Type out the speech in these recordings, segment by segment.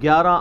11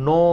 9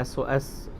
SOS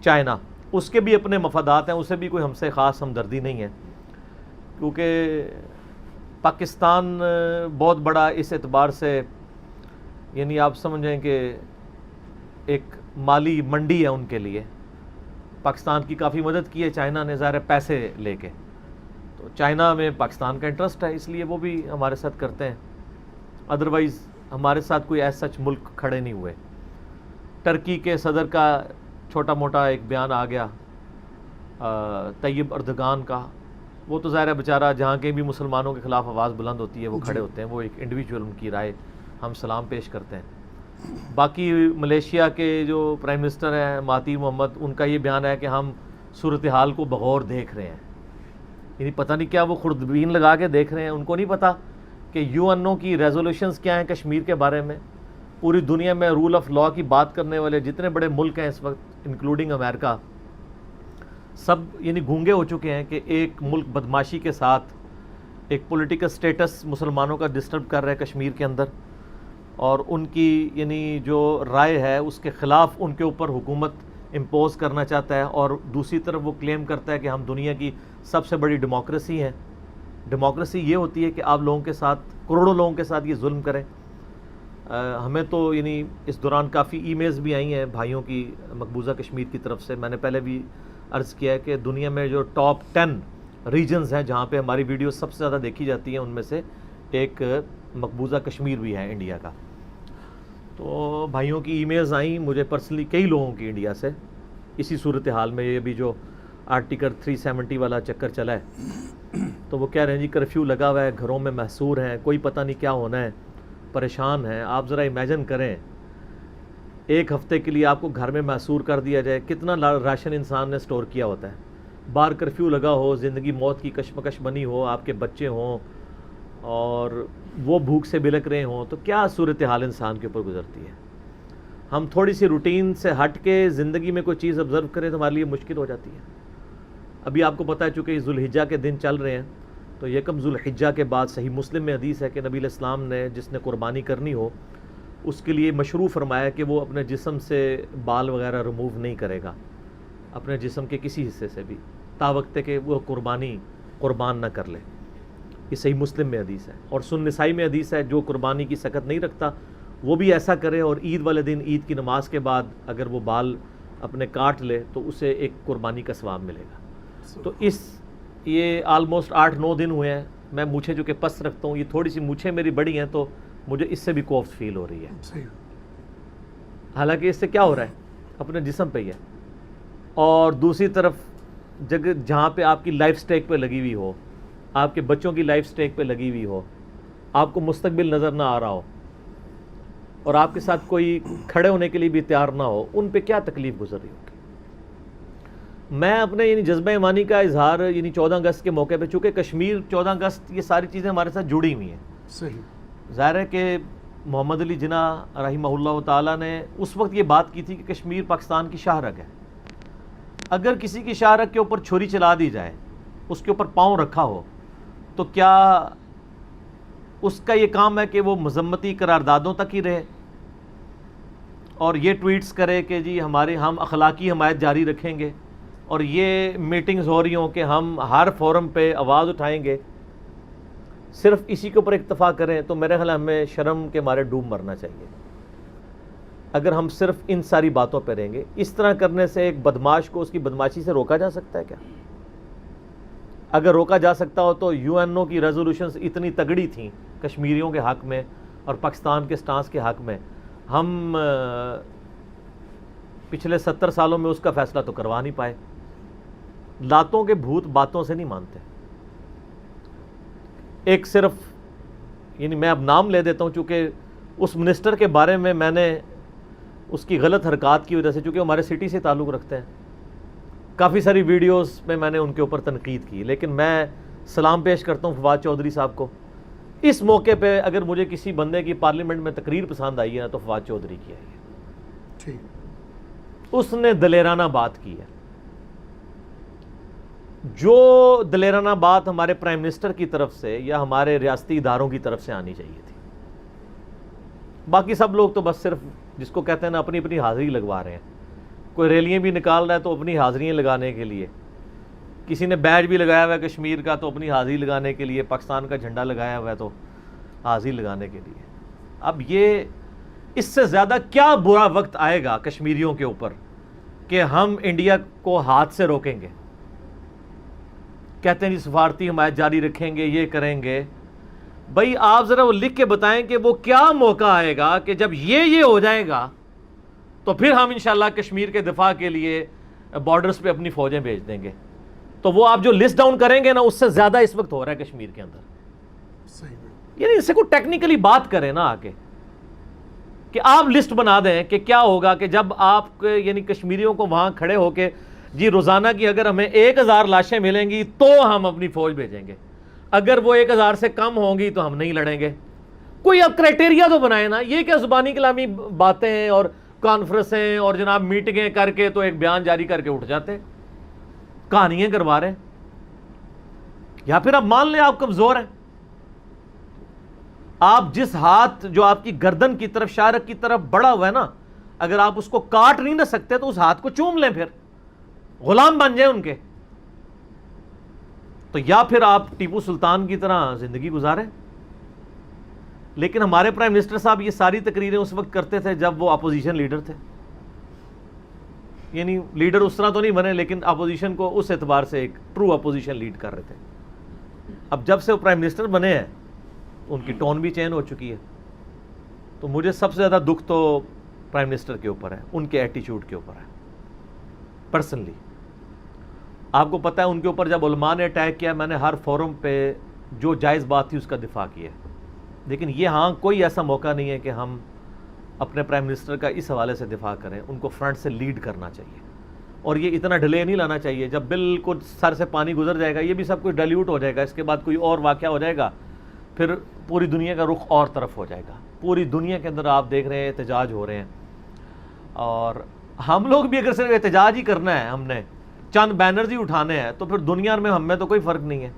China, اس کے بھی اپنے مفادات ہیں، اسے بھی کوئی ہم سے خاص ہمدردی نہیں ہے، کیونکہ پاکستان بہت بڑا اس اعتبار سے، یعنی آپ سمجھیں کہ ایک مالی منڈی ہے ان کے لیے. پاکستان کی کافی مدد کی ہے چائنا نے، ظاہر پیسے لے کے، تو چائنا میں پاکستان کا انٹرسٹ ہے، اس لیے وہ بھی ہمارے ساتھ کرتے ہیں. ادروائز ہمارے ساتھ کوئی ایسا سچ ملک کھڑے نہیں ہوئے. ٹرکی کے صدر کا چھوٹا موٹا ایک بیان آ گیا طیب اردگان کا، وہ تو ظاہر ہے بیچارہ جہاں کے بھی مسلمانوں کے خلاف آواز بلند ہوتی ہے وہ کھڑے ہوتے ہیں، وہ ایک انڈیویجول، ان کی رائے ہم سلام پیش کرتے ہیں. باقی ملیشیا کے جو پرائم منسٹر ہیں مہاتیر محمد، ان کا یہ بیان ہے کہ ہم صورتحال کو بغور دیکھ رہے ہیں. یعنی پتہ نہیں کیا وہ خوردبین لگا کے دیکھ رہے ہیں، ان کو نہیں پتہ کہ یو این او کی ریزولوشنز کیا ہیں کشمیر کے بارے میں. پوری دنیا میں رول آف لاء کی بات کرنے والے جتنے بڑے ملک ہیں اس وقت انکلوڈنگ امریکہ، سب یعنی گونگے ہو چکے ہیں کہ ایک ملک بدماشی کے ساتھ ایک پولیٹیکل سٹیٹس مسلمانوں کا ڈسٹرب کر رہا ہے کشمیر کے اندر، اور ان کی یعنی جو رائے ہے اس کے خلاف ان کے اوپر حکومت امپوز کرنا چاہتا ہے، اور دوسری طرف وہ کلیم کرتا ہے کہ ہم دنیا کی سب سے بڑی ڈیموکریسی ہیں. ڈیموکریسی یہ ہوتی ہے کہ آپ لوگوں کے ساتھ، کروڑوں لوگوں کے ساتھ یہ ظلم کریں. ہمیں تو یعنی اس دوران کافی ای میلز بھی آئی ہیں بھائیوں کی مقبوضہ کشمیر کی طرف سے. میں نے پہلے بھی عرض کیا ہے کہ دنیا میں جو ٹاپ 10 ریجنز ہیں جہاں پہ ہماری ویڈیو سب سے زیادہ دیکھی جاتی ہیں، ان میں سے ایک مقبوضہ کشمیر بھی ہے انڈیا کا. تو بھائیوں کی ای میلز آئیں مجھے پرسنلی، کئی لوگوں کی انڈیا سے، اسی صورتحال میں. یہ بھی جو آرٹیکل 370 والا چکر چلا ہے، تو وہ کہہ رہے ہیں جی کرفیو لگا ہوا ہے، گھروں میں محصور ہیں، کوئی پتہ نہیں کیا ہونا ہے، پریشان ہیں. آپ ذرا امیجن کریں، ایک ہفتے کے لیے آپ کو گھر میں محصور کر دیا جائے، کتنا راشن انسان نے سٹور کیا ہوتا ہے. باہر کرفیو لگا ہو، زندگی موت کی کشمکش بنی ہو، آپ کے بچے ہوں اور وہ بھوک سے بلک رہے ہوں، تو کیا صورتحال انسان کے اوپر گزرتی ہے. ہم تھوڑی سی روٹین سے ہٹ کے زندگی میں کوئی چیز آبزرو کریں تو ہمارے لیے مشکل ہو جاتی ہے. ابھی آپ کو پتہ ہے چونکہ ذوالحجہ کے دن چل رہے ہیں، تو یکم ذوالحجہ کے بعد صحیح مسلم میں حدیث ہے کہ نبی علیہ السلام نے جس نے قربانی کرنی ہو اس کے لیے مشروع فرمایا کہ وہ اپنے جسم سے بال وغیرہ ریموو نہیں کرے گا، اپنے جسم کے کسی حصے سے بھی، تا وقت کہ وہ قربان نہ کر لے. یہ صحیح مسلم میں حدیث ہے. اور سنن نسائی میں حدیث ہے جو قربانی کی سکت نہیں رکھتا وہ بھی ایسا کرے، اور عید والے دن عید کی نماز کے بعد اگر وہ بال اپنے کاٹ لے تو اسے ایک قربانی کا ثواب ملے گا. تو یہ آلموسٹ 8-9 دن ہوئے ہیں. میں مونچھیں جو کہ پس رکھتا ہوں، یہ تھوڑی سی مونچھیں میری بڑی ہیں تو مجھے اس سے بھی کوفت فیل ہو رہی ہے. حالانکہ اس سے کیا ہو رہا ہے، اپنے جسم پہ ہی ہے. اور دوسری طرف جہاں پہ آپ کی لائف سٹیک پہ لگی ہوئی ہو، آپ کے بچوں کی لائف سٹیک پہ لگی ہوئی ہو، آپ کو مستقبل نظر نہ آ رہا ہو، اور آپ کے ساتھ کوئی کھڑے ہونے کے لیے بھی تیار نہ ہو، ان پہ کیا تکلیف گزر رہی ہوگی. میں اپنے یعنی جذبہ ایمانی کا اظہار یعنی 14 اگست کے موقع پہ، چونکہ کشمیر 14 اگست یہ ساری چیزیں ہمارے ساتھ جڑی ہوئی ہیں. صحیح. ظاہر ہے کہ محمد علی جناح رحمہ اللہ تعالیٰ نے اس وقت یہ بات کی تھی کہ کشمیر پاکستان کی شاہ رگ ہے. اگر کسی کی شاہ رگ کے اوپر چھری چلا دی جائے، اس کے اوپر پاؤں رکھا ہو، تو کیا اس کا یہ کام ہے کہ وہ مذمتی قراردادوں تک ہی رہے اور یہ ٹویٹس کرے کہ جی ہم اخلاقی حمایت جاری رکھیں گے، اور یہ میٹنگز ہو رہی ہوں کہ ہم ہر فورم پہ آواز اٹھائیں گے، صرف اسی کے اوپر اکتفا کریں؟ تو میرے خیال ہمیں شرم کے مارے ڈوب مرنا چاہیے اگر ہم صرف ان ساری باتوں پہ رہیں گے. اس طرح کرنے سے ایک بدماش کو اس کی بدماشی سے روکا جا سکتا ہے کیا؟ اگر روکا جا سکتا ہو تو یو این او کی ریزولوشنز اتنی تگڑی تھیں کشمیریوں کے حق میں اور پاکستان کے سٹانس کے حق میں، ہم پچھلے 70 سالوں میں اس کا فیصلہ تو کروا نہیں پائے. لاتوں کے بھوت باتوں سے نہیں مانتے. ایک صرف یعنی میں اب نام لے دیتا ہوں چونکہ اس منسٹر کے بارے میں نے اس کی غلط حرکات کی وجہ سے، چونکہ ہمارے سٹی سے تعلق رکھتے ہیں، کافی ساری ویڈیوز میں نے ان کے اوپر تنقید کی، لیکن میں سلام پیش کرتا ہوں فواد چودھری صاحب کو. اس موقع پہ اگر مجھے کسی بندے کی پارلیمنٹ میں تقریر پسند آئی ہے نا تو فواد چودھری کی آئی ہے. اس نے دلیرانہ بات کی ہے، جو دلیرانہ بات ہمارے پرائم منسٹر کی طرف سے یا ہمارے ریاستی اداروں کی طرف سے آنی چاہیے تھی. باقی سب لوگ تو بس صرف جس کو کہتے ہیں نا اپنی اپنی حاضری لگوا رہے ہیں. کوئی ریلیاں بھی نکال رہا ہے تو اپنی حاضریاں لگانے کے لیے، کسی نے بیج بھی لگایا ہوا ہے کشمیر کا تو اپنی حاضری لگانے کے لیے، پاکستان کا جھنڈا لگایا ہوا ہے تو حاضری لگانے کے لیے۔ اب یہ اس سے زیادہ کیا برا وقت آئے گا کشمیریوں کے اوپر کہ ہم انڈیا کو ہاتھ سے روکیں گے، کہتے ہیں جی سفارتی حمایت جاری رکھیں گے، یہ کریں گے۔ بھائی آپ ذرا وہ لکھ کے بتائیں کہ وہ کیا موقع آئے گا کہ جب یہ ہو جائے گا تو پھر ہم انشاءاللہ کشمیر کے دفاع کے لیے بارڈرز پہ اپنی فوجیں بھیج دیں گے۔ تو وہ آپ جو لسٹ ڈاؤن کریں گے نا، اس سے زیادہ اس وقت ہو رہا ہے کشمیر کے اندر۔ یعنی اس سے کوئی ٹیکنیکلی بات کریں نا آگے، کہ آپ لسٹ بنا دیں کہ کیا ہوگا کہ جب آپ یعنی کشمیریوں کو وہاں کھڑے ہو کے جی روزانہ کی اگر ہمیں 1000 لاشیں ملیں گی تو ہم اپنی فوج بھیجیں گے، اگر وہ 1000 سے کم ہوں گی تو ہم نہیں لڑیں گے۔ کوئی اب کرائٹیریا تو بنائے نا، یہ کیا زبانی کلامی باتیں ہیں اور کانفرنسیں اور جناب میٹنگیں کر کے تو ایک بیان جاری کر کے اٹھ جاتے ہیں، کہانیاں کروا رہے ہیں۔ یا پھر آپ مان لیں آپ کمزور ہیں، آپ جس ہاتھ جو آپ کی گردن کی طرف شارک کی طرف بڑا ہوا ہے نا، اگر آپ اس کو کاٹ نہیں نہ سکتے تو اس ہاتھ کو چوم لیں، پھر غلام بن جائیں ان کے۔ تو یا پھر آپ ٹیپو سلطان کی طرح زندگی گزاریں۔ لیکن ہمارے پرائم منسٹر صاحب یہ ساری تقریریں اس وقت کرتے تھے جب وہ اپوزیشن لیڈر تھے، یعنی لیڈر اس طرح تو نہیں بنے لیکن اپوزیشن کو اس اعتبار سے ایک ٹرو اپوزیشن لیڈ کر رہے تھے۔ اب جب سے وہ پرائم منسٹر بنے ہیں ان کی ٹون بھی چینج ہو چکی ہے۔ تو مجھے سب سے زیادہ دکھ تو پرائم منسٹر کے اوپر ہے، ان کے ایٹیچیوڈ کے اوپر ہے پرسنلی۔ آپ کو پتہ ہے ان کے اوپر جب علماء نے اٹیک کیا، میں نے ہر فورم پہ جو جائز بات تھی اس کا دفاع کیا، لیکن یہ ہاں کوئی ایسا موقع نہیں ہے کہ ہم اپنے پرائم منسٹر کا اس حوالے سے دفاع کریں۔ ان کو فرنٹ سے لیڈ کرنا چاہیے، اور یہ اتنا ڈیلے نہیں لانا چاہیے۔ جب بالکل سر سے پانی گزر جائے گا، یہ بھی سب کچھ ڈائلیوٹ ہو جائے گا، اس کے بعد کوئی اور واقعہ ہو جائے گا، پھر پوری دنیا کا رخ اور طرف ہو جائے گا۔ پوری دنیا کے اندر آپ دیکھ رہے ہیں احتجاج ہو رہے ہیں، اور ہم لوگ بھی اگر صرف احتجاج ہی کرنا ہے، ہم نے چند بینرز ہی اٹھانے ہیں، تو پھر دنیا میں ہم میں تو کوئی فرق نہیں ہے۔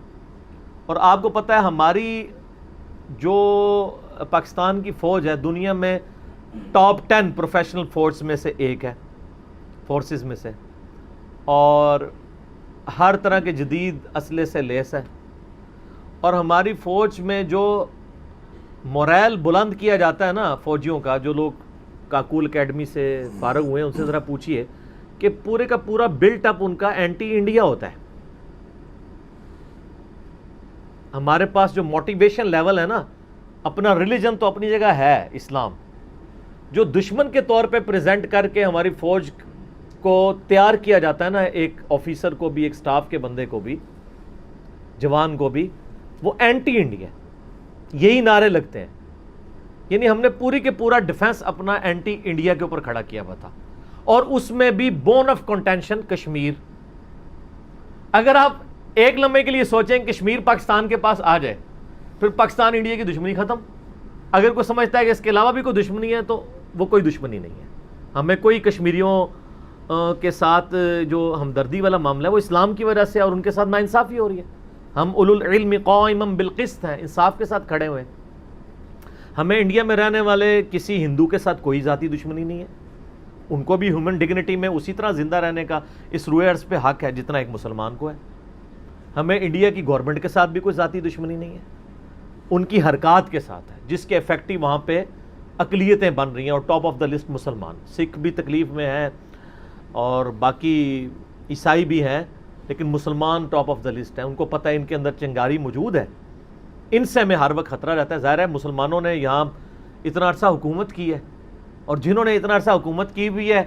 اور آپ کو پتہ ہے ہماری جو پاکستان کی فوج ہے دنیا میں ٹاپ 10 پروفیشنل فورس میں سے ایک ہے، فورسز میں سے، اور ہر طرح کے جدید اسلحے سے لیس ہے۔ اور ہماری فوج میں جو موریل بلند کیا جاتا ہے نا فوجیوں کا، جو لوگ کاکول اکیڈمی سے فارغ ہوئے ہیں ان سے ذرا پوچھئے کہ پورے کا پورا بلٹ اپ ان کا اینٹی انڈیا ہوتا ہے۔ ہمارے پاس جو موٹیویشن لیول ہے نا، اپنا ریلیجن تو اپنی جگہ ہے اسلام، جو دشمن کے طور پہ پریزنٹ کر کے ہماری فوج کو تیار کیا جاتا ہے نا، ایک آفیسر کو بھی، ایک سٹاف کے بندے کو بھی، جوان کو بھی، وہ اینٹی انڈیا، یہی نعرے لگتے ہیں۔ یعنی ہم نے پوری کے پورا ڈیفنس اپنا اینٹی انڈیا کے اوپر کھڑا کیا ہوا تھا، اور اس میں بھی بون آف کنٹینشن کشمیر۔ اگر آپ ایک لمحے کے لیے سوچیں کشمیر پاکستان کے پاس آ جائے، پھر پاکستان انڈیا کی دشمنی ختم۔ اگر کوئی سمجھتا ہے کہ اس کے علاوہ بھی کوئی دشمنی ہے تو وہ کوئی دشمنی نہیں ہے۔ ہمیں کوئی کشمیریوں کے ساتھ جو ہمدردی والا معاملہ ہے وہ اسلام کی وجہ سے، اور ان کے ساتھ ناانصافی ہو رہی ہے۔ ہم اولو العلم قائما بالقسط ہیں، انصاف کے ساتھ کھڑے ہوئے ہیں۔ ہمیں انڈیا میں رہنے والے کسی ہندو کے ساتھ کوئی ذاتی دشمنی نہیں ہے، ان کو بھی ہیومن ڈگنیٹی میں اسی طرح زندہ رہنے کا اس روئے عرض پہ حق ہے جتنا ایک مسلمان کو ہے۔ ہمیں انڈیا کی گورنمنٹ کے ساتھ بھی کوئی ذاتی دشمنی نہیں ہے، ان کی حرکات کے ساتھ ہے جس کے افیکٹو وہاں پہ اقلیتیں بن رہی ہیں، اور ٹاپ آف دا لسٹ مسلمان، سکھ بھی تکلیف میں ہیں اور باقی عیسائی بھی ہیں، لیکن مسلمان ٹاپ آف دا لسٹ ہیں۔ ان کو پتہ ہے ان کے اندر چنگاری موجود ہے، ان سے ہمیں ہر وقت خطرہ رہتا ہے۔ ظاہر ہے مسلمانوں نے یہاں اتنا عرصہ حکومت کی ہے، اور جنہوں نے اتنا عرصہ حکومت کی ہوئی ہے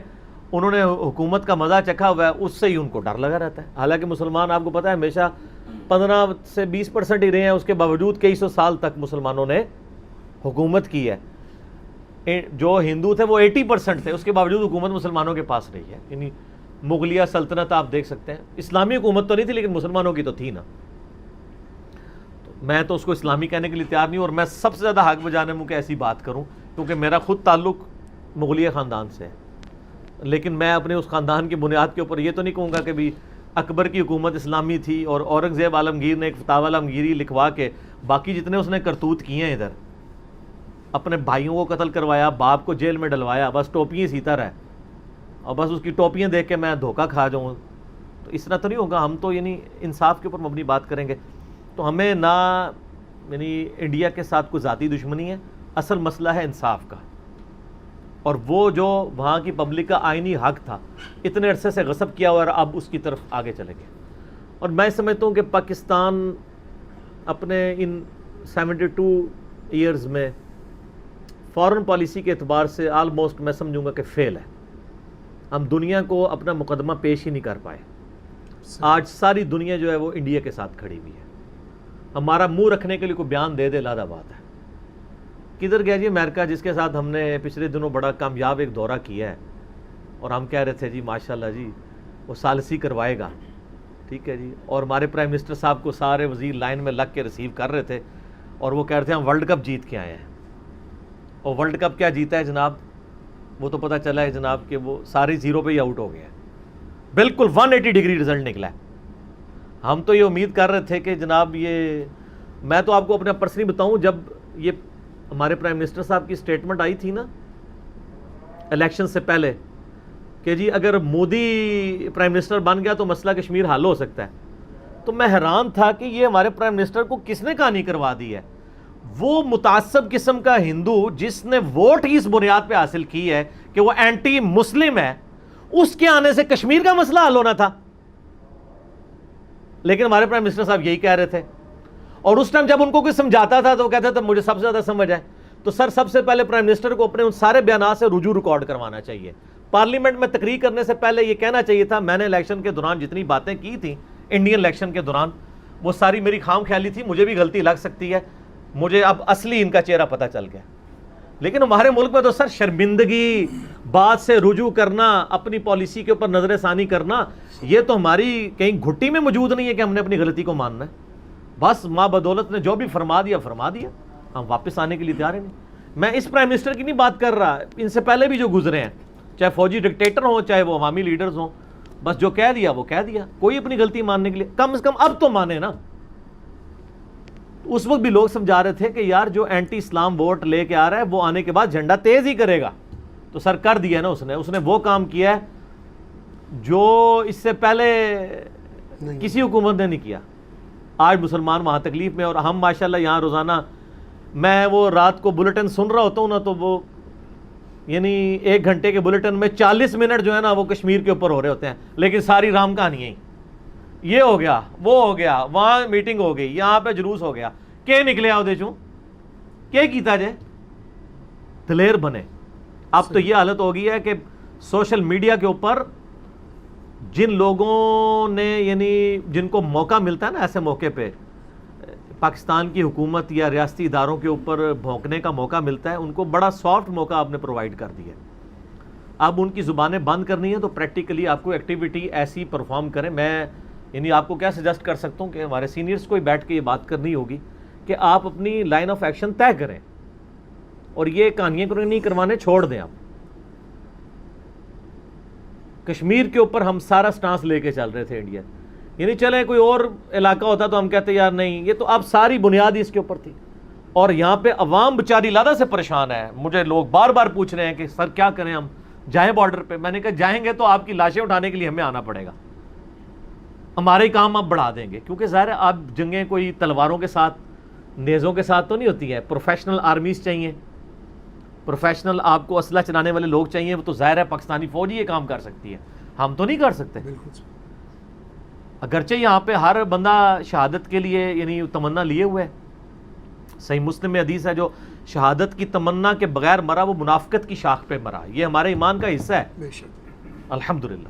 انہوں نے حکومت کا مزہ چکھا ہوا ہے، اس سے ہی ان کو ڈر لگا رہتا ہے۔ حالانکہ مسلمان آپ کو پتہ ہے ہمیشہ 15 سے 20% ہی رہے ہیں، اس کے باوجود کئی سو سال تک مسلمانوں نے حکومت کی ہے۔ جو ہندو تھے وہ 80% تھے، اس کے باوجود حکومت مسلمانوں کے پاس رہی ہے۔ یعنی مغلیہ سلطنت آپ دیکھ سکتے ہیں، اسلامی حکومت تو نہیں تھی لیکن مسلمانوں کی تو تھی نا۔ میں تو اس کو اسلامی کہنے کے لیے تیار نہیں ہوں، اور میں سب سے زیادہ حق بجانے منہ کہ ایسی بات کروں، کیونکہ میرا خود تعلق مغلیہ خاندان سے ہے، لیکن میں اپنے اس خاندان کی بنیاد کے اوپر یہ تو نہیں کہوں گا کہ بھی اکبر کی حکومت اسلامی تھی اور اورنگزیب عالمگیر نے ایک فتاوی عالمگیری لکھوا کے باقی جتنے اس نے کرتوت کیے ہیں، ادھر اپنے بھائیوں کو قتل کروایا، باپ کو جیل میں ڈلوایا، بس ٹوپیاں سیتا رہا ہے، اور بس اس کی ٹوپیاں دیکھ کے میں دھوکہ کھا جاؤں، تو اس طرح تو نہیں ہوگا. ہم تو یعنی انصاف کے اوپر مبنی بات کریں گے. تو ہمیں نہ یعنی انڈیا کے ساتھ کوئی ذاتی دشمنی ہے، اصل مسئلہ ہے انصاف کا. اور وہ جو وہاں کی پبلک کا آئینی حق تھا، اتنے عرصے سے غصب کیا ہوا اور اب اس کی طرف آگے چلے گئے. اور میں سمجھتا ہوں کہ پاکستان اپنے ان 72 ایئرز میں فارن پالیسی کے اعتبار سے آلموسٹ میں سمجھوں گا کہ فیل ہے. ہم دنیا کو اپنا مقدمہ پیش ہی نہیں کر پائے. آج ساری دنیا جو ہے وہ انڈیا کے ساتھ کھڑی ہوئی ہے. ہمارا منہ رکھنے کے لیے کوئی بیان دے لادہ بات ہے. کدھر گیا جی امریکہ، جس کے ساتھ ہم نے پچھلے دنوں بڑا کامیاب ایک دورہ کیا ہے، اور ہم کہہ رہے تھے جی ماشاءاللہ جی وہ ثالثی کروائے گا، ٹھیک ہے جی. اور ہمارے پرائم منسٹر صاحب کو سارے وزیر لائن میں لگ کے ریسیو کر رہے تھے، اور وہ کہہ رہے تھے ہم ورلڈ کپ جیت کے آئے ہیں. اور ورلڈ کپ کیا جیتا ہے جناب، وہ تو پتہ چلا ہے جناب کہ وہ سارے زیرو پہ ہی آؤٹ ہو گئے ہیں. بالکل 180 ڈگری رزلٹ نکلا ہے. ہم تو یہ امید کر رہے تھے کہ جناب یہ، میں تو آپ کو اپنا پرسنلی بتاؤں، جب یہ ہمارے پرائم منسٹر صاحب کی سٹیٹمنٹ آئی تھی نا الیکشن سے پہلے کہ جی اگر مودی پرائم منسٹر بن گیا تو مسئلہ کشمیر حل ہو سکتا ہے، تو میں حیران تھا کہ یہ ہمارے پرائم منسٹر کو کس نے کہانی کروا دی ہے. وہ متعصب قسم کا ہندو جس نے ووٹ ہی اس بنیاد پہ حاصل کی ہے کہ وہ اینٹی مسلم ہے، اس کے آنے سے کشمیر کا مسئلہ حل ہونا تھا. لیکن ہمارے پرائم منسٹر صاحب یہی کہہ رہے تھے. اور اس ٹائم جب ان کو کوئی سمجھاتا تھا تو وہ کہتا تھا مجھے سب سے زیادہ سمجھ ہے. تو سر سب سے پہلے پرائم منسٹر کو اپنے ان سارے بیانات سے رجوع ریکارڈ کروانا چاہیے. پارلیمنٹ میں تقریر کرنے سے پہلے یہ کہنا چاہیے تھا میں نے الیکشن کے دوران جتنی باتیں کی تھیں انڈین الیکشن کے دوران وہ ساری میری خام خیالی تھی، مجھے بھی غلطی لگ سکتی ہے، مجھے اب اصلی ان کا چہرہ پتہ چل گیا. لیکن ہمارے ملک میں تو سر شرمندگی، بات سے رجوع کرنا، اپنی پالیسی کے اوپر نظر ثانی کرنا، یہ تو ہماری کہیں گھٹی میں موجود نہیں ہے کہ ہم نے اپنی غلطی کو ماننا ہے. بس ماں بدولت نے جو بھی فرما دیا، ہم واپس آنے کے لیے تیار ہیں نہیں. میں اس پرائم منسٹر کی نہیں بات کر رہا، ان سے پہلے بھی جو گزرے ہیں، چاہے فوجی ڈکٹیٹر ہوں چاہے وہ عوامی لیڈرز ہوں، بس جو کہہ دیا وہ کہہ دیا. کوئی اپنی غلطی ماننے کے لیے کم از کم اب تو مانے نا. اس وقت بھی لوگ سمجھا رہے تھے کہ یار جو اینٹی اسلام ووٹ لے کے آ رہا ہے وہ آنے کے بعد جھنڈا تیز ہی کرے گا. تو سر کر دیا نا اس نے وہ کام کیا ہے جو اس سے پہلے کسی حکومت نے نہیں کیا. آج مسلمان وہاں تکلیف میں، اور ہم ماشاءاللہ یہاں روزانہ، میں وہ رات کو بلٹن سن رہا ہوتا ہوں نا، تو وہ یعنی 1 گھنٹے کے بلٹن میں 40 منٹ جو ہے نا وہ کشمیر کے اوپر ہو رہے ہوتے ہیں، لیکن ساری رام کہانی ہے یہ ہو گیا، وہ ہو گیا، وہاں میٹنگ ہو گئی، یہاں پہ جلوس ہو گیا. کہ نکلے آؤ دے چوں کہ کیتا جائے، دلیر بنے. اب تو یہ حالت ہو گئی ہے کہ سوشل میڈیا کے اوپر جن لوگوں نے یعنی جن کو موقع ملتا ہے نا ایسے موقع پہ پاکستان کی حکومت یا ریاستی اداروں کے اوپر بھونکنے کا موقع ملتا ہے، ان کو بڑا سافٹ موقع آپ نے پرووائڈ کر دیا. اب ان کی زبانیں بند کرنی ہے تو پریکٹیکلی آپ کو ایکٹیویٹی ایسی پرفارم کریں. میں یعنی آپ کو کیا سجیسٹ کر سکتا ہوں کہ ہمارے سینئرز کو ہی بیٹھ کے یہ بات کرنی ہوگی کہ آپ اپنی لائن آف ایکشن طے کریں اور یہ کہانیاں نہیں کروانے چھوڑ دیں. آپ کشمیر کے اوپر ہم سارا سٹانس لے کے چل رہے تھے انڈیا، یعنی چلیں کوئی اور علاقہ ہوتا تو ہم کہتے یار نہیں، یہ تو اب ساری بنیاد ہی اس کے اوپر تھی. اور یہاں پہ عوام بیچاری لادہ سے پریشان ہے. مجھے لوگ بار بار پوچھ رہے ہیں کہ سر کیا کریں، ہم جائیں بارڈر پہ. میں نے کہا جائیں گے تو آپ کی لاشیں اٹھانے کے لیے ہمیں آنا پڑے گا، ہمارے کام آپ بڑھا دیں گے، کیونکہ ظاہر ہے آپ جنگیں کوئی تلواروں کے ساتھ نیزوں کے ساتھ تو نہیں ہوتی ہیں. پروفیشنل آرمیز چاہیے، پروفیشنل آپ کو اسلحہ چلانے والے لوگ چاہیے. وہ تو ظاہر ہے پاکستانی فوج ہی یہ کام کر سکتی ہے، ہم تو نہیں کر سکتے. اگرچہ یہاں پہ ہر بندہ شہادت کے لیے یعنی تمنا لیے ہوئے ہے. صحیح مسلم میں حدیث ہے جو شہادت کی تمنا کے بغیر مرا وہ منافقت کی شاخ پہ مرا. یہ ہمارے ایمان کا حصہ ہے الحمدللہ.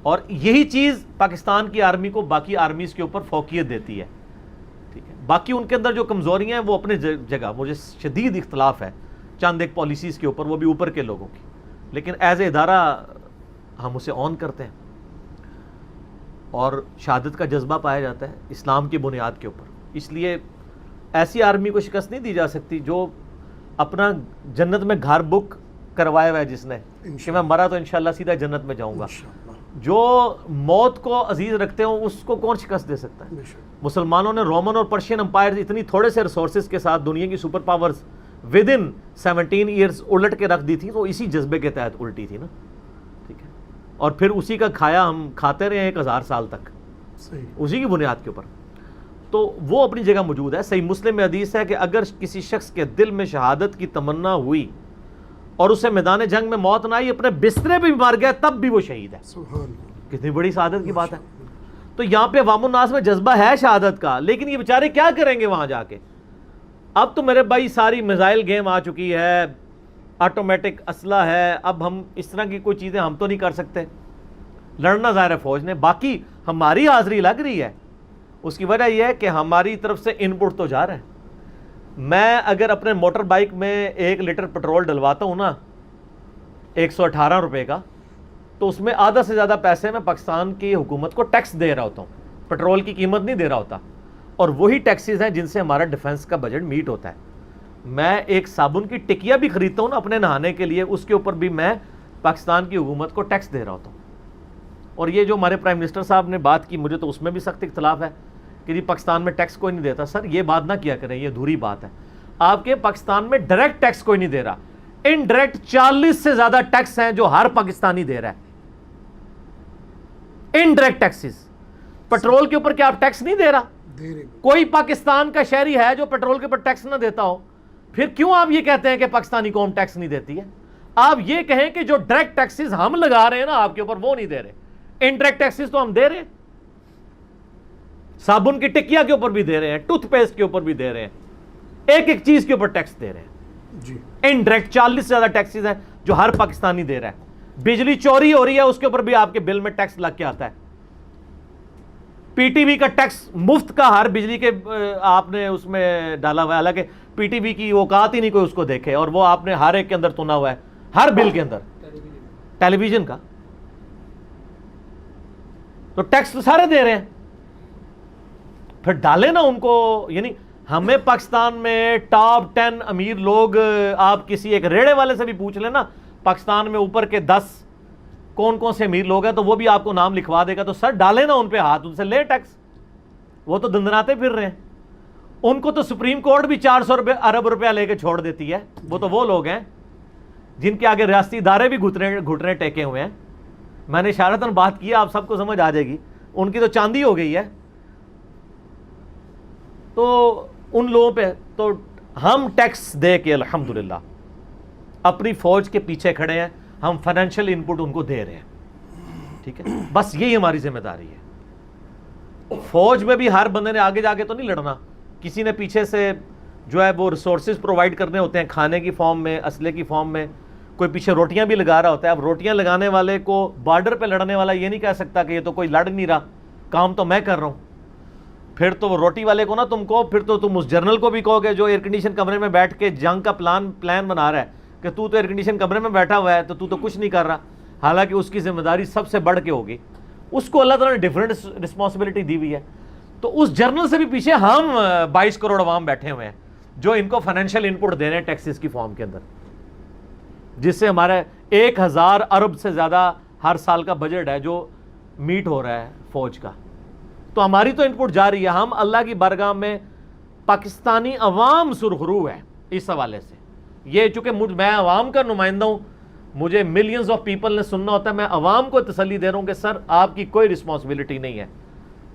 اور یہی چیز پاکستان کی آرمی کو باقی آرمیز کے اوپر فوقیت دیتی ہے. ٹھیک ہے، باقی ان کے اندر جو کمزوریاں ہیں وہ اپنے جگہ، مجھے شدید اختلاف ہے چند ایک پالیسیز کے اوپر، وہ بھی اوپر کے لوگوں کی، لیکن ایز اے ادارہ ہم اسے آن کرتے ہیں. اور شہادت کا جذبہ پایا جاتا ہے اسلام کی بنیاد کے اوپر. اس لیے ایسی آرمی کو شکست نہیں دی جا سکتی جو اپنا جنت میں گھر بک کروائے ہوا ہے، جس نے کہ میں مرا تو انشاءاللہ سیدھا جنت میں جاؤں گا. جو موت کو عزیز رکھتے ہوں اس کو کون شکست دے سکتا ہے؟ مسلمانوں نے رومن اور پرشین امپائر اتنی تھوڑے سے ریسورسز کے ساتھ دنیا کی super powers with in 17 years الٹ کے رکھ دی تھی، تو اسی جذبے کے تحت الٹی تھی نا. ٹھیک ہے. اور پھر اسی کا کھایا ہم کھاتے رہے 1000 سال تک صحیح. اسی کی بنیاد کے اوپر. تو وہ اپنی جگہ موجود ہے. صحیح مسلم میں حدیث ہے کہ اگر کسی شخص کے دل میں شہادت کی تمنا ہوئی اور اسے میدان جنگ میں موت نہ آئی, اپنے بسترے پہ بھی مر گیا, تب بھی وہ شہید ہے. سبحان اللہ. کتنی بڑی سعادت کی بات ہے. تو یہاں پہ عوام الناس میں جذبہ ہے شہادت کا, لیکن یہ بیچارے کیا کریں گے وہاں جا کے. اب تو میرے بھائی ساری میزائل گیم آ چکی ہے, آٹومیٹک اسلحہ ہے, اب ہم اس طرح کی کوئی چیزیں ہم تو نہیں کر سکتے. لڑنا ظاہر ہے فوج نے, باقی ہماری حاضری لگ رہی ہے. اس کی وجہ یہ ہے کہ ہماری طرف سے ان پٹ تو جا رہا ہے. میں اگر اپنے موٹر بائک میں 1 لیٹر پٹرول ڈلواتا ہوں نا 118 روپے کا, تو اس میں آدھا سے زیادہ پیسے میں پاکستان کی حکومت کو ٹیکس دے رہا ہوتا ہوں, پٹرول کی قیمت نہیں دے رہا ہوتا. اور وہی ٹیکسز ہیں جن سے ہمارا ڈیفنس کا بجٹ میٹ ہوتا ہے. میں ایک صابن کی ٹکیا بھی خریدتا ہوں نا اپنے نہانے کے لیے, اس کے اوپر بھی میں پاکستان کی حکومت کو ٹیکس دے رہا ہوتا ہوں. اور یہ جو ہمارے پرائم منسٹر صاحب نے بات کی, مجھے تو اس میں بھی سخت اختلاف ہے کہ جی پاکستان میں ٹیکس کوئی نہیں دیتا. سر یہ بات نہ کیا کریں, یہ ادھوری بات ہے. آپ کے پاکستان میں ڈائریکٹ ٹیکس کوئی نہیں دے رہا, انڈائریکٹ 40 سے زیادہ ٹیکس ہیں جو ہر پاکستانی دے رہا ہے. Indirect taxes. پٹرول کے اوپر کیا آپ ٹیکس نہیں دے رہا؟ کوئی پاکستان کا شہری ہے جو پٹرول کے اوپر ٹیکس نہ دیتا ہو؟ پھر کیوں آپ یہ کہتے ہیں کہ پاکستانی قوم ٹیکس نہیں دیتی ہے؟ آپ یہ کہیں کہ جو ڈائریکٹ ٹیکسز ہم لگا رہے ہیں نا آپ کے اوپر, وہ نہیں دے رہے. انڈائریکٹ ٹیکسز تو ہم دے رہے ہیں, صابن کی ٹکیا کے اوپر بھی دے رہے ہیں, ٹوتھ پیسٹ کے اوپر بھی دے رہے ہیں, ایک ایک چیز کے اوپر ٹیکس دے رہے ہیں جی. انڈائریکٹ 40 سے زیادہ ٹیکسز ہیں جو ہر پاکستانی دے رہا ہے. بجلی چوری ہو رہی ہے, اس کے اوپر بھی آپ کے بل میں ٹیکس لگ کے آتا ہے. پی ٹی وی کا ٹیکس مفت کا ہر بجلی کے آپ نے اس میں ڈالا ہوا ہے, حالانکہ پی ٹی وی کی اوقات ہی نہیں کوئی اس کو دیکھے, اور وہ آپ نے ہر ایک کے اندر تنا ہوا ہے, ہر بل کے اندر ٹیلی ویژن کا. تو ٹیکس تو سارے دے رہے ہیں, پھر ڈالے نا ان کو. یعنی ہمیں پاکستان میں ٹاپ 10 امیر لوگ, آپ کسی ایک ریڑے والے سے بھی پوچھ لیں نا پاکستان میں اوپر کے 10 کون کون سے امیر لوگ ہیں, تو وہ بھی آپ کو نام لکھوا دے گا. تو سر ڈالے نا ان پہ ہاتھ, ان سے لے ٹیکس. وہ تو دندناتے پھر رہے ہیں. ان کو تو سپریم کورٹ بھی 400 ارب روپیہ لے کے چھوڑ دیتی ہے. وہ تو وہ لوگ ہیں جن کے آگے ریاستی ادارے بھی گھٹنے ٹیکے ہوئے ہیں. میں نے اشارتاً بات کی, آپ سب کو سمجھ آ جائے گی. ان کی تو چاندی ہو گئی ہے. تو ان لوگوں پہ تو ہم ٹیکس دے کے الحمدللہ اپنی فوج کے پیچھے کھڑے ہیں, ہم فائنینشیل ان پٹ ان کو دے رہے ہیں. ٹھیک ہے, بس یہی ہماری ذمہ داری ہے. فوج میں بھی ہر بندے نے آگے جا کے تو نہیں لڑنا, کسی نے پیچھے سے جو ہے وہ ریسورسز پرووائڈ کرنے ہوتے ہیں, کھانے کی فارم میں, اسلحے کی فارم میں. کوئی پیچھے روٹیاں بھی لگا رہا ہوتا ہے. اب روٹیاں لگانے والے کو بارڈر پہ لڑنے والا یہ نہیں کہہ سکتا کہ یہ تو کوئی لڑ نہیں رہا, کام تو میں کر رہا ہوں. پھر تو وہ روٹی والے کو نا تم کو, پھر تو تم اس جنرل کو بھی کہو گے جو ایئر کنڈیشن کمرے میں بیٹھ کے جنگ کا پلان بنا رہا ہے کہ تو ایئر کنڈیشن کمرے میں بیٹھا ہوا ہے تو کچھ نہیں کر رہا, حالانکہ اس کی ذمہ داری سب سے بڑھ کے ہوگی. اس کو اللہ تعالیٰ نے ڈیفرنٹ رسپانسبلٹی دی ہوئی ہے. تو اس جرنل سے بھی پیچھے ہم 22 کروڑ عوام بیٹھے ہوئے ہیں جو ان کو فائنینشیل ان پٹ دے رہے ہیں ٹیکسز کی فارم کے اندر, جس سے ہمارے 1000 ارب سے زیادہ ہر سال کا بجٹ ہے جو میٹ ہو رہا ہے فوج کا. تو ہماری تو ان پٹ جا رہی ہے. ہم اللہ کی بارگاہ میں پاکستانی عوام سرخرو ہے اس حوالے سے. یہ چونکہ میں عوام کا نمائندہ ہوں, مجھے ملینز آف پیپل نے سننا ہوتا ہے. میں عوام کو تسلی دے رہا ہوں کہ سر آپ کی کوئی رسپانسبلٹی نہیں ہے,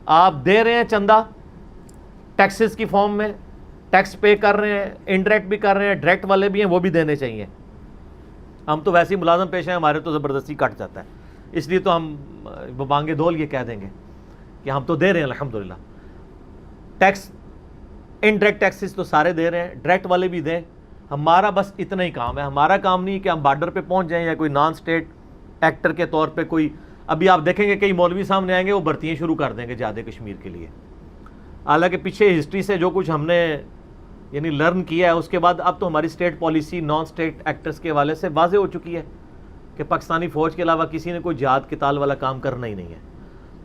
آپ دے رہے ہیں چندہ ٹیکسز کی فارم میں, ٹیکس پے کر رہے ہیں, انڈائریکٹ بھی کر رہے ہیں, ڈائریکٹ والے بھی ہیں, وہ بھی دینے چاہیے. ہم تو ویسے ہی ملازم پیش ہیں, ہمارے تو زبردستی کٹ جاتا ہے, اس لیے تو ہم بانگے دول یہ کہہ دیں گے کہ ہم تو دے رہے ہیں الحمدللہ. ٹیکس انڈائریکٹ ٹیکسز تو سارے دے رہے ہیں, ڈائریکٹ والے بھی دیں. ہمارا بس اتنا ہی کام ہے. ہمارا کام نہیں کہ ہم بارڈر پہ پہنچ جائیں یا کوئی نان اسٹیٹ ایکٹر کے طور پہ کوئی. ابھی آپ دیکھیں گے کئی مولوی سامنے آئیں گے, وہ بھرتیاں شروع کر دیں گے جہاد کشمیر کے لیے. حالانکہ پیچھے ہسٹری سے جو کچھ ہم نے یعنی لرن کیا ہے, اس کے بعد اب تو ہماری state policy non state actors کے حوالے سے واضح ہو چکی ہے کہ پاکستانی فوج کے علاوہ کسی نے کوئی جہاد قتال والا کام کرنا ہی نہیں ہے.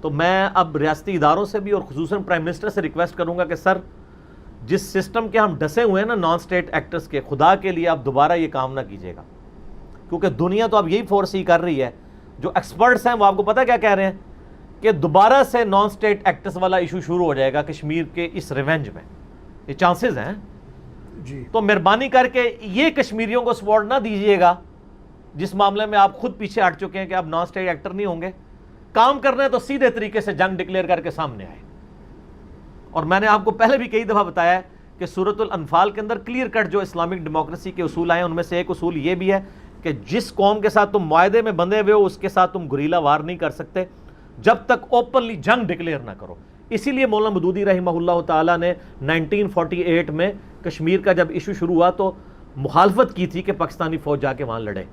تو میں اب ریاستی اداروں سے بھی اور خصوصاً پرائم منسٹر سے ریکویسٹ کروں گا کہ سر جس سسٹم کے ہم ڈسے ہوئے ہیں نا نان اسٹیٹ ایکٹرز کے, خدا کے لیے آپ دوبارہ یہ کام نہ کیجیے گا. کیونکہ دنیا تو اب یہی فورس ہی کر رہی ہے. جو ایکسپرٹس ہیں وہ آپ کو پتہ کیا کہہ رہے ہیں کہ دوبارہ سے نان اسٹیٹ ایکٹرز والا ایشو شروع ہو جائے گا کشمیر کے اس ریونج میں. یہ چانسز ہیں جی. تو مہربانی کر کے یہ کشمیریوں کو سپورٹ نہ دیجیے گا جس معاملے میں آپ خود پیچھے ہٹ چکے ہیں کہ آپ نان اسٹیٹ ایکٹر نہیں ہوں گے. کام کرنا ہے تو سیدھے طریقے سے جنگ ڈکلیئر کر کے سامنے آئے. اور میں نے آپ کو پہلے بھی کئی دفعہ بتایا ہے کہ سورۃ الانفال کے اندر کلیئر کٹ جو اسلامک ڈیموکریسی کے اصول آئے ہیں ان میں سے ایک اصول یہ بھی ہے کہ جس قوم کے ساتھ تم معاہدے میں بندھے ہوئے ہو اس کے ساتھ تم گریلا وار نہیں کر سکتے جب تک اوپنلی جنگ ڈکلیئر نہ کرو. اسی لیے مولانا مودودی رحمہ اللہ تعالیٰ نے 1948 میں کشمیر کا جب ایشو شروع ہوا تو مخالفت کی تھی کہ پاکستانی فوج جا کے وہاں لڑے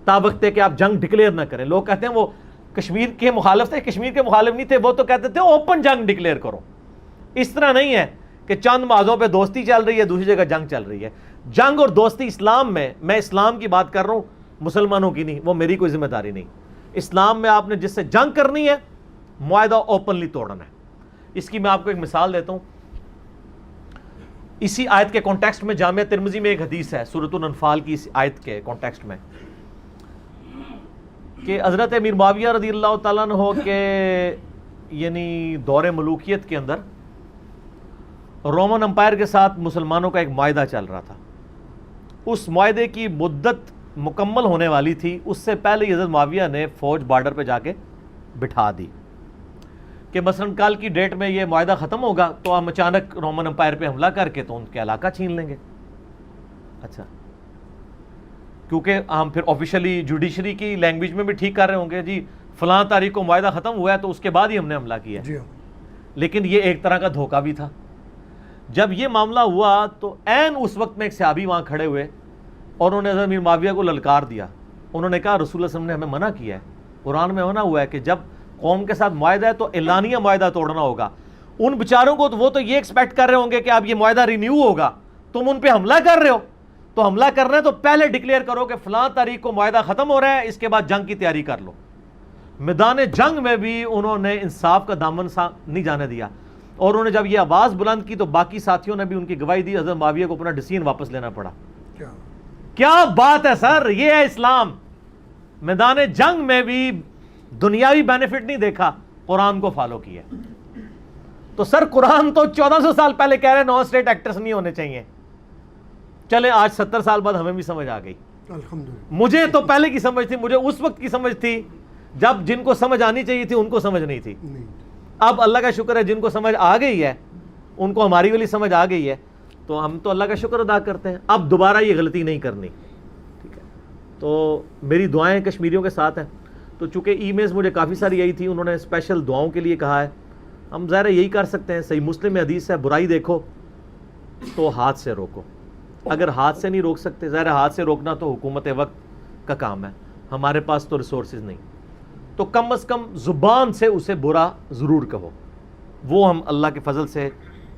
تابقتے کہ آپ جنگ ڈکلیئر نہ کریں. لوگ کہتے ہیں وہ کشمیر کے مخالف تھے, کشمیر کے مخالف نہیں تھے, وہ تو کہتے تھے اوپن جنگ ڈکلیئر کرو. اس طرح نہیں ہے کہ چند معاہدوں پہ دوستی چل رہی ہے دوسری جگہ جنگ چل رہی ہے. جنگ اور دوستی اسلام میں اسلام کی بات کر رہا ہوں, مسلمانوں کی نہیں, وہ میری کوئی ذمہ داری نہیں. اسلام میں آپ نے جس سے جنگ کرنی ہے معاہدہ اوپنلی توڑنا ہے. اس کی میں آپ کو ایک مثال دیتا ہوں. اسی آیت کے کانٹیکسٹ میں جامعہ ترمذی میں ایک حدیث ہے سورۃ الانفال کی اس آیت کے کانٹیکسٹ میں کہ حضرت امیر معاویہ رضی اللہ تعالیٰ عنہ کے یعنی دور ملوکیت کے اندر رومن امپائر کے ساتھ مسلمانوں کا ایک معاہدہ چل رہا تھا. اس معاہدے کی مدت مکمل ہونے والی تھی, اس سے پہلے حضرت معاویہ نے فوج بارڈر پہ جا کے بٹھا دی کہ مثلاً کل کی ڈیٹ میں یہ معاہدہ ختم ہوگا تو ہم اچانک رومن امپائر پہ حملہ کر کے تو ان کے علاقہ چھین لیں گے. اچھا, کیونکہ ہم پھر آفیشلی جوڈیشری کی لینگویج میں بھی ٹھیک کر رہے ہوں گے جی فلاں تاریخ کو معاہدہ ختم ہوا ہے تو اس کے بعد ہی ہم نے حملہ کیا ہے. لیکن یہ ایک طرح کا دھوکہ بھی تھا. جب یہ معاملہ ہوا تو عین اس وقت میں ایک صحابی وہاں کھڑے ہوئے اور انہوں نے حضرت امیر معاویہ کو للکار دیا. انہوں نے کہا رسول اللہ صلی اللہ علیہ وسلم نے ہمیں منع کیا ہے, قرآن میں منع ہوا ہے کہ جب قوم کے ساتھ معاہدہ ہے تو اعلانیہ معاہدہ توڑنا ہوگا. ان بیچاروں کو تو وہ تو یہ ایکسپیکٹ کر رہے ہوں گے کہ اب یہ معاہدہ رینیو ہوگا, تم ان پہ حملہ کر رہے ہو تو حملہ کرنا ہے تو پہلے ڈکلیئر کرو کہ فلاں تاریخ کو معاہدہ ختم ہو رہا ہے, اس کے بعد جنگ کی تیاری کر لو. میدان جنگ میں بھی انہوں نے انصاف کا دامن نہیں جانے دیا اور انہوں نے جب یہ آواز بلند کی تو باقی ساتھیوں نے بھی ان کی گواہی دی. حضرت معاویہ کو اپنا ڈیسیژن واپس لینا پڑا. کیا بات ہے سر, یہ ہے اسلام. میدان جنگ میں بھی دنیاوی بینیفٹ نہیں دیکھا, قرآن کو فالو کیا. تو سر قرآن تو 1400 سال پہلے کہہ رہے نان اسٹیٹ ایکٹرز نہیں ہونے چاہیے. چلے آج 70 سال بعد ہمیں بھی سمجھ آ گئی. مجھے تو پہلے کی سمجھ تھی, مجھے اس وقت کی سمجھ تھی جب جن کو سمجھ آنی چاہیے تھی ان کو سمجھ نہیں تھی. اب اللہ کا شکر ہے جن کو سمجھ آ گئی ہے ان کو ہماری والی سمجھ آ گئی ہے تو ہم تو اللہ کا شکر ادا کرتے ہیں. اب دوبارہ یہ غلطی نہیں کرنی. ٹھیک ہے, تو میری دعائیں کشمیریوں کے ساتھ ہیں. تو چونکہ ای میلز مجھے کافی ساری آئی تھی, انہوں نے اسپیشل دعاؤں کے لیے کہا ہے. ہم ظاہر یہی کر سکتے ہیں, صحیح مسلم میں حدیث ہے برائی دیکھو تو ہاتھ سے روکو. اگر ہاتھ سے نہیں روک سکتے, ظاہر ہاتھ سے روکنا تو حکومت وقت کا کام ہے, ہمارے پاس تو ریسورسز نہیں, تو کم از کم زبان سے اسے برا ضرور کہو. وہ ہم اللہ کے فضل سے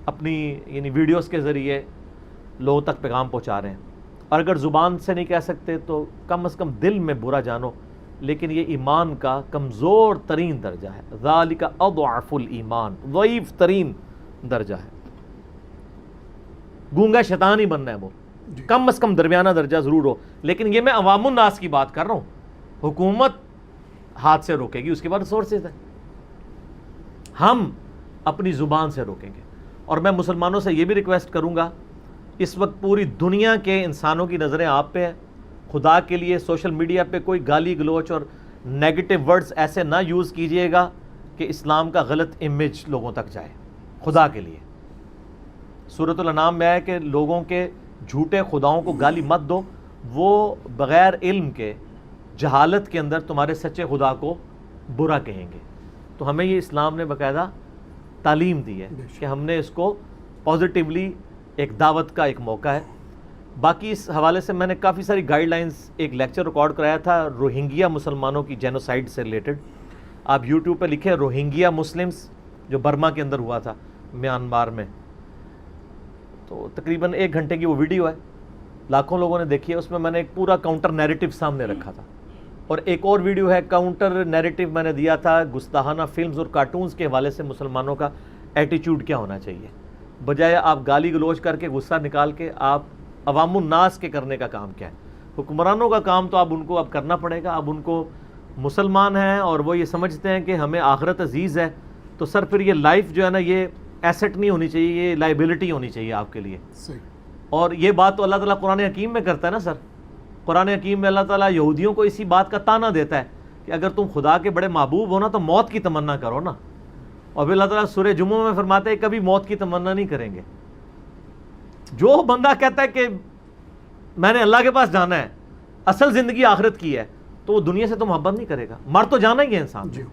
اپنی یعنی ویڈیوز کے ذریعے لوگوں تک پیغام پہنچا رہے ہیں. اور اگر زبان سے نہیں کہہ سکتے تو کم از کم دل میں برا جانو, لیکن یہ ایمان کا کمزور ترین درجہ ہے. ذالک اضعف الایمان, ضعیف ترین درجہ ہے. گونگا شیطان ہی بننا ہے وہ, کم از کم درمیانہ درجہ ضرور ہو. لیکن یہ میں عوام الناس کی بات کر رہا ہوں. حکومت ہاتھ سے روکے گی, اس کے بعد ریسورسز ہیں, ہم اپنی زبان سے روکیں گے. اور میں مسلمانوں سے یہ بھی ریکویسٹ کروں گا, اس وقت پوری دنیا کے انسانوں کی نظریں آپ پہ ہیں. خدا کے لیے سوشل میڈیا پہ کوئی گالی گلوچ اور نیگیٹو ورڈز ایسے نہ یوز کیجئے گا کہ اسلام کا غلط امیج لوگوں تک جائے. خدا کے لیے سورۃ الانعام میں ہے کہ لوگوں کے جھوٹے خداؤں کو گالی مت دو, وہ بغیر علم کے جہالت کے اندر تمہارے سچے خدا کو برا کہیں گے. تو ہمیں یہ اسلام نے باقاعدہ تعلیم دی ہے کہ ہم نے اس کو پازیٹیولی ایک دعوت کا ایک موقع ہے. باقی اس حوالے سے میں نے کافی ساری گائیڈ لائنز, ایک لیکچر ریکارڈ کرایا تھا روہنگیا مسلمانوں کی جینوسائیڈ سے ریلیٹڈ. آپ یوٹیوب پہ لکھیں روہنگیا مسلمز, جو برما کے اندر ہوا تھا میانمار میں, تو تقریباً 1 گھنٹے کی وہ ویڈیو ہے, لاکھوں لوگوں نے دیکھی ہے. اس میں میں نے ایک پورا کاؤنٹر نیریٹو سامنے رکھا تھا. اور ایک اور ویڈیو ہے کاؤنٹر نیریٹو میں نے دیا تھا گستاخانہ فلمز اور کارٹونز کے حوالے سے مسلمانوں کا ایٹیٹیوڈ کیا ہونا چاہیے. بجائے آپ گالی گلوچ کر کے غصہ نکال کے آپ عوام الناس کے کرنے کا کام کیا ہے. حکمرانوں کا کام تو اب ان کو اب کرنا پڑے گا. اب ان کو مسلمان ہیں اور وہ یہ سمجھتے ہیں کہ ہمیں آخرت عزیز ہے, تو سر پھر یہ لائف جو ہے نا یہ ایسٹ نہیں ہونی چاہیے, یہ لائبلٹی ہونی چاہیے آپ کے لیے. اور یہ بات تو اللہ تعالیٰ قرآن حکیم میں کرتا ہے نا سر, قرآن حکیم میں اللہ تعالیٰ یہودیوں کو اسی بات کا تانا دیتا ہے کہ اگر تم خدا کے بڑے محبوب ہو نا تو موت کی تمنا کرو نا، اور پھر اللہ تعالیٰ سورہ جمعہ میں فرماتے ہیں کبھی موت کی تمنا نہیں کریں گے۔ جو بندہ کہتا ہے کہ میں نے اللہ کے پاس جانا ہے، اصل زندگی آخرت کی ہے، تو وہ دنیا سے تو محبت نہیں کرے گا، مر تو جانا ہی ہے انسان جی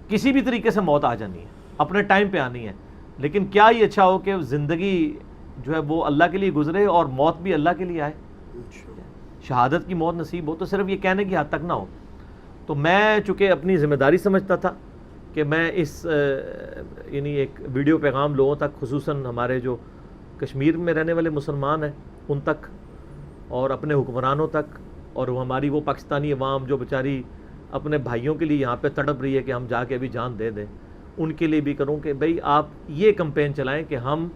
کسی بھی طریقے سے موت آ جانی ہے، اپنے ٹائم پہ آنی ہے، لیکن کیا یہ اچھا ہو کہ زندگی جو ہے وہ اللہ کے لیے گزرے اور موت بھی اللہ کے لیے آئے، شہادت کی موت نصیب ہو، تو صرف یہ کہنے کی حد تک نہ ہو۔ تو میں چونکہ اپنی ذمہ داری سمجھتا تھا کہ میں اس یعنی ایک ویڈیو پیغام لوگوں تک، خصوصاً ہمارے جو کشمیر میں رہنے والے مسلمان ہیں ان تک، اور اپنے حکمرانوں تک، اور وہ ہماری وہ پاکستانی عوام جو بیچاری اپنے بھائیوں کے لیے یہاں پہ تڑپ رہی ہے کہ ہم جا کے ابھی جان دے دیں، ان کے لیے بھی کروں کہ بھئی آپ یہ کمپین چلائیں کہ ہم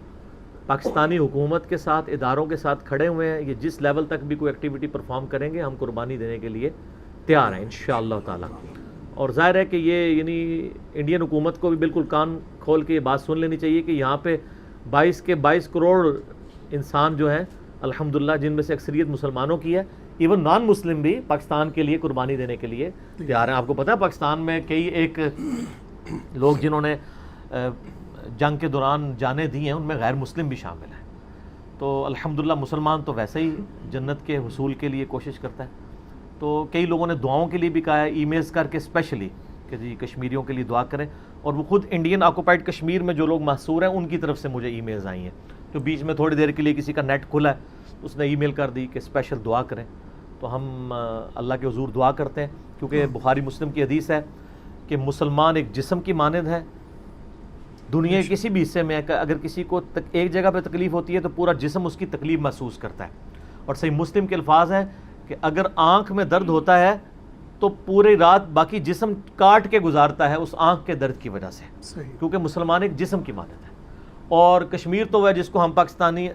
پاکستانی حکومت کے ساتھ، اداروں کے ساتھ کھڑے ہوئے ہیں، یہ جس لیول تک بھی کوئی ایکٹیویٹی پرفارم کریں گے ہم قربانی دینے کے لیے تیار ہیں انشاءاللہ تعالی۔ اور ظاہر ہے کہ یہ یعنی انڈین حکومت کو بھی بالکل کان کھول کے یہ بات سن لینی چاہیے کہ یہاں پہ 22 کروڑ انسان جو ہیں الحمدللہ، جن میں سے اکثریت مسلمانوں کی ہے، ایون نان مسلم بھی پاکستان کے لیے قربانی دینے کے لیے تیار ہیں۔ آپ کو پتہ ہے پاکستان میں کئی ایک لوگ جنہوں نے جنگ کے دوران جانیں دی ہیں ان میں غیر مسلم بھی شامل ہیں۔ تو الحمدللہ مسلمان تو ویسے ہی جنت کے حصول کے لیے کوشش کرتا ہے، تو کئی لوگوں نے دعاؤں کے لیے بھی کہا ہے، ای میلز کر کے اسپیشلی کہ جی کشمیریوں کے لیے دعا کریں، اور وہ خود انڈین آکوپائڈ کشمیر میں جو لوگ محصور ہیں ان کی طرف سے مجھے ای میلز آئی ہیں، جو بیچ میں تھوڑی دیر کے لیے کسی کا نیٹ کھلا ہے اس نے ای میل کر دی کہ اسپیشل دعا کریں، تو ہم اللہ کے حضور دعا کرتے ہیں، کیونکہ بخاری مسلم کی حدیث ہے کہ مسلمان ایک جسم کی مانند ہے، دنیا کے کسی بھی حصے میں اگر کسی کو ایک جگہ پہ تکلیف ہوتی ہے تو پورا جسم اس کی تکلیف محسوس کرتا ہے، اور صحیح مسلم کے الفاظ ہیں کہ اگر آنکھ میں درد ہوتا ہے تو پوری رات باقی جسم کاٹ کے گزارتا ہے اس آنکھ کے درد کی وجہ سے، کیونکہ مسلمان ایک جسم کی مانند ہے۔ اور کشمیر تو وہ ہے جس کو ہم پاکستانی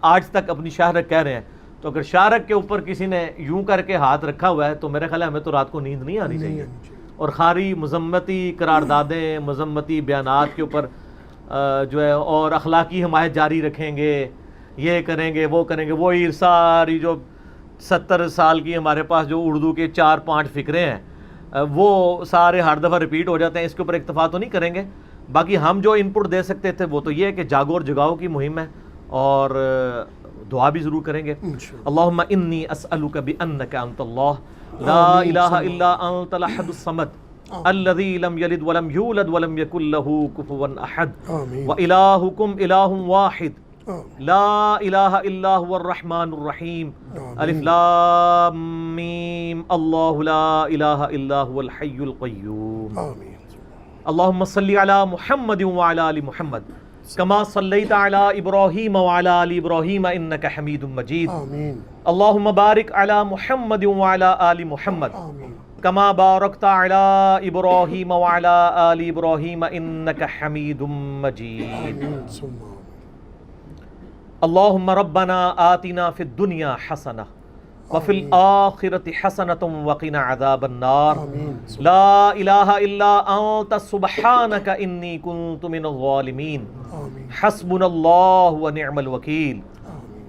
آج تک اپنی شاہرگ کہہ رہے ہیں، تو اگر شاہرگ کے اوپر کسی نے یوں کر کے ہاتھ رکھا ہوا ہے تو میرے خیال ہے ہمیں تو رات کو نیند نہیں آنی چاہیے، اور خاری مذمتی قراردادیں، مذمتی بیانات کے اوپر جو ہے اور اخلاقی حمایت جاری رکھیں گے، یہ کریں گے وہ کریں گے، وہی ساری جو 70 سال کی ہمارے پاس جو اردو کے 4-5 فقرے ہیں وہ سارے ہر دفعہ ریپیٹ ہو جاتے ہیں، اس کے اوپر اکتفا تو نہیں کریں گے۔ باقی ہم جو ان پٹ دے سکتے تھے وہ تو یہ ہے کہ جاگو اور جگاؤ کی مہم ہے، اور دعا بھی ضرور کریں گے۔ اللہم انی اسألک بانک انت اللہ لا الہ الا انت الاحد الصمد الذی لم یلد ولم یولد ولم یکن لہ کفوا احد والہکم الہ واحد لا الہ الا هو الرحمن الرحیم الف لام میم اللہ لا الہ الا هو الحی القیوم اللہم صلی علی محمد وعلی آل محمد کما صلیت علی ابراہیم وعلی آل ابراہیم انک حمید مجید اللہم بارک علی محمد وعلی آل محمد کما بارکت علی ابراہیم وعلی آل ابراہیم انک حمید مجید اللہم ربنا آتنا فی الدنیا حسنہ وفی الآخرۃ حسنۃ وقنا عذاب النار لا الہ الا انت سبحانک انی کنت من الظالمین حسبنا اللہ ونعم الوکیل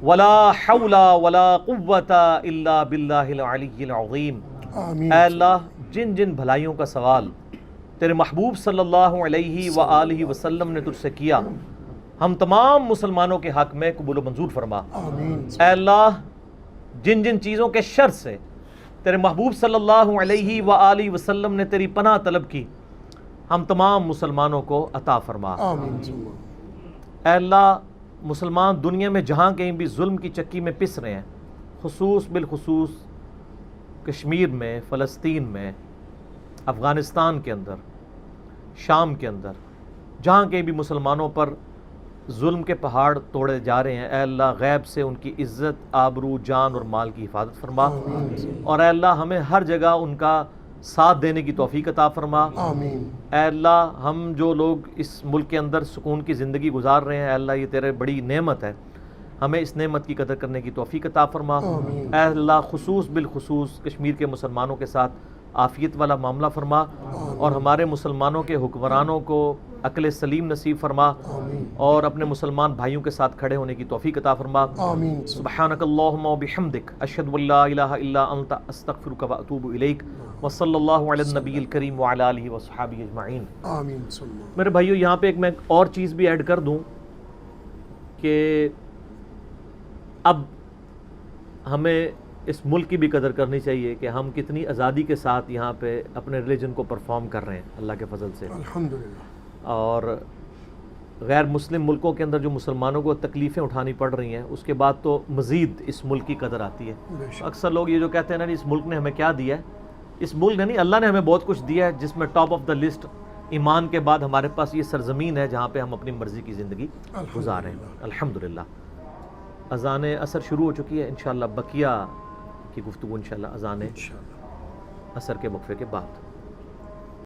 ولا حول ولا قوۃ الا باللہ العلی العظیم۔ اے اللہ جن جن بھلائیوں کا سوال تیرے محبوب صلی اللہ علیہ وآلہ وسلم نے تجھ سے کیا، ہم تمام مسلمانوں کے حق میں قبول و منظور فرما۔ اے اللہ جن جن چیزوں کے شر سے تیرے محبوب صلی اللہ علیہ وآلہ وسلم نے تیری پناہ طلب کی، ہم تمام مسلمانوں کو عطا فرما۔ اے اللہ مسلمان دنیا میں جہاں کہیں بھی ظلم کی چکی میں پس رہے ہیں، بالخصوص کشمیر میں، فلسطین میں، افغانستان کے اندر، شام کے اندر، جہاں کہیں بھی مسلمانوں پر ظلم کے پہاڑ توڑے جا رہے ہیں، اے اللہ غیب سے ان کی عزت، آبرو، جان اور مال کی حفاظت فرما، اور اے اللہ ہمیں ہر جگہ ان کا ساتھ دینے کی توفیق عطا فرما۔ اے اللہ ہم جو لوگ اس ملک کے اندر سکون کی زندگی گزار رہے ہیں، اے اللہ یہ تیرے بڑی نعمت ہے، ہمیں اس نعمت کی قدر کرنے کی توفیق عطا فرما۔ اے اللہ بالخصوص کشمیر کے مسلمانوں کے ساتھ عافیت والا معاملہ فرما، اور ہمارے مسلمانوں کے حکمرانوں کو عقل سلیم نصیب فرما آمین اور اپنے مسلمان بھائیوں کے ساتھ کھڑے ہونے کی توفیق عطا فرما. آمین سبحانک اللہم و بحمدک اشہد ان لا الہ الا انت استغفرک و اتوب الیک وصلی اللہ علی النبی الکریم وعلی آلہ وصحبہ اجمعین. آمین ثم میرے بھائیو یہاں پہ ایک میں اور چیز بھی ایڈ کر دوں کہ اب ہمیں اس ملک کی بھی قدر کرنی چاہیے کہ ہم کتنی آزادی کے ساتھ یہاں پہ اپنے ریلیجن کو پرفارم کر رہے ہیں اللہ کے فضل سے. الحمدللہ. اور غیر مسلم ملکوں کے اندر جو مسلمانوں کو تکلیفیں اٹھانی پڑ رہی ہیں اس کے بعد تو مزید اس ملک کی قدر آتی ہے. بے شک. اکثر لوگ یہ جو کہتے ہیں نا اس ملک نے ہمیں کیا دیا ہے، اس ملک نے نہیں، اللہ نے ہمیں بہت کچھ دیا ہے، جس میں ٹاپ آف دا لسٹ ایمان کے بعد ہمارے پاس یہ سرزمین ہے جہاں پہ ہم اپنی مرضی کی زندگی گزار رہے ہیں الحمدللہ. اذان عصر شروع ہو چکی ہے، انشاءاللہ بقیہ کی گفتگو انشاءاللہ اذان انشاءاللہ. عصر کے وقفے کے بعد.